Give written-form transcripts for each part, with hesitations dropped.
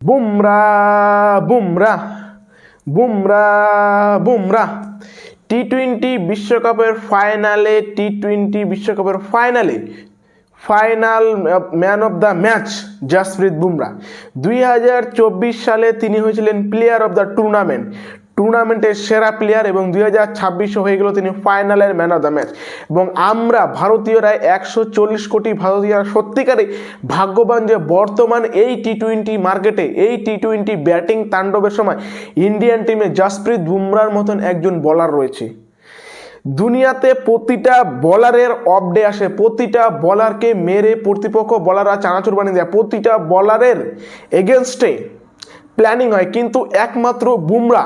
বুমরা বুমরা বুমরা বুমরা টি-20 বিশ্বকাপের ফাইনালে final man of the match Jasprit Bumrah. 2024 সালে তিনি হয়েছিলেন প্লেয়ার অফ দ্য টুর্নামেন্টের সেরা প্লেয়ার এবং 2026 হয়ে গেল তিনি ফাইনালের ম্যান অফ দ্য ম্যাচ। এবং আমরা ভারতীয়রা 140 কোটি ভারতীয়রা সত্যিকারে ভাগ্যবান যে বর্তমান এই টি-20 মার্কেটে এই টি-20 ব্যাটিং তাণ্ডবের সময় ইন্ডিয়ান টিমে জাসপ্রীত বুমরার মতন একজন বোলার রয়েছে। দুনিয়াতে প্রতিটা বলারের অফ ডে আসে, প্রতিটা বলারকে মেরে প্রতিপক্ষ বলাররা চানাচুর বানিয়ে দেয়, প্রতিটা বলারের এগেনস্টে প্ল্যানিং হয়, কিন্তু একমাত্র বুমরা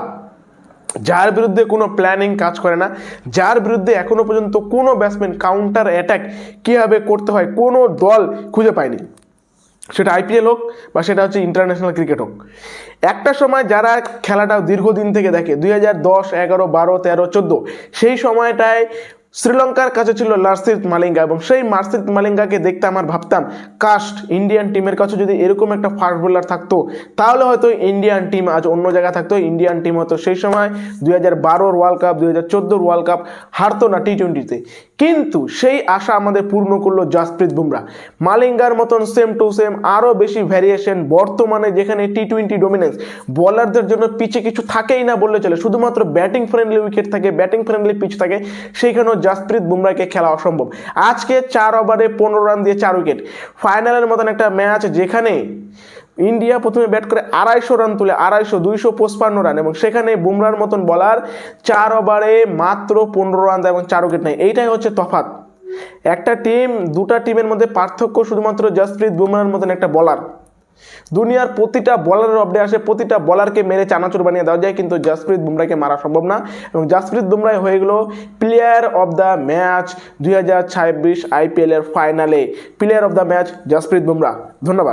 যার বিরুদ্ধে কোনো প্ল্যানিং কাজ করে না, যার বিরুদ্ধে এখনো পর্যন্ত কোনো ব্যাটসম্যান কাউন্টার অ্যাটাক কীভাবে করতে হয় কোনো দল খুঁজে পায়নি, সেটা আইপিএল হোক বা সেটা হচ্ছে ইন্টারন্যাশনাল ক্রিকেট হোক। একটা সময় যারা খেলাটা দীর্ঘদিন থেকে দেখে 2010, 11, 12, 13, 14 সেই সময়টায় শ্রীলঙ্কার কাছে ছিল লাসিথ মালিঙ্গা এবং সেই লাসিথ মালিঙ্গাকে দেখতে আমার ভাবতাম কাস্ট ইন্ডিয়ান টিমের কাছে যদি এরকম একটা ফাস্ট বোলার থাকতো তাহলে হয়তো ইন্ডিয়ান টিম আজ অন্য জায়গায় থাকতো, ইন্ডিয়ান টিম হয়তো সেই সময় 2012 ওয়ার্ল্ড কাপ 2014 ওয়ার্ল্ড কাপ হারতো না টি-20-তে। কিন্তু সেই আশা আমাদের পূর্ণ করলো জাসপ্রীত বুমরা। মালিঙ্গার মতন সেম টু সেম আরও বেশি ভ্যারিয়েশন বর্তমানে যেখানে টি-20 ডমিনেন্স বলারদের জন্য পিচে কিছু থাকেই না বললে চলে, শুধুমাত্র ব্যাটিং ফ্রেন্ডলি উইকেট থাকে, ব্যাটিং ফ্রেন্ডলি পিচ থাকে, সেইখানেও জাসপ্রীত বুমরাকে খেলা অসম্ভব। আজকে 4 ওভারে 15 রান দিয়ে 4 উইকেট, ফাইনালের মতন একটা ম্যাচ যেখানে ইন্ডিয়া প্রথমে ব্যাট করে 250 রান তুলে 255 রান এবং সেখানে বুমরার মতন বলার 4 ওভারে মাত্র 15 রান এবং 4 উইকেট নেয়। এইটাই হচ্ছে তফাৎ। একটা টিম দুটা টিমের মধ্যে পার্থক্য শুধুমাত্র জাসপ্রীত বুমরার মতন একটা বলার। দুনিয়ার প্রতিটা বলারের অফ ডে আসে, প্রতিটা বলারকে মেরে চানাচুর বানিয়ে দেওয়া যায়, কিন্তু জাসপ্রীত বুমরাকে মারা সম্ভব না। এবং জাসপ্রীত বুমরা হয়ে গেল player of the match 2026 IPL এর ফাইনালে। Player of the match Jasprit Bumrah. ধন্যবাদ।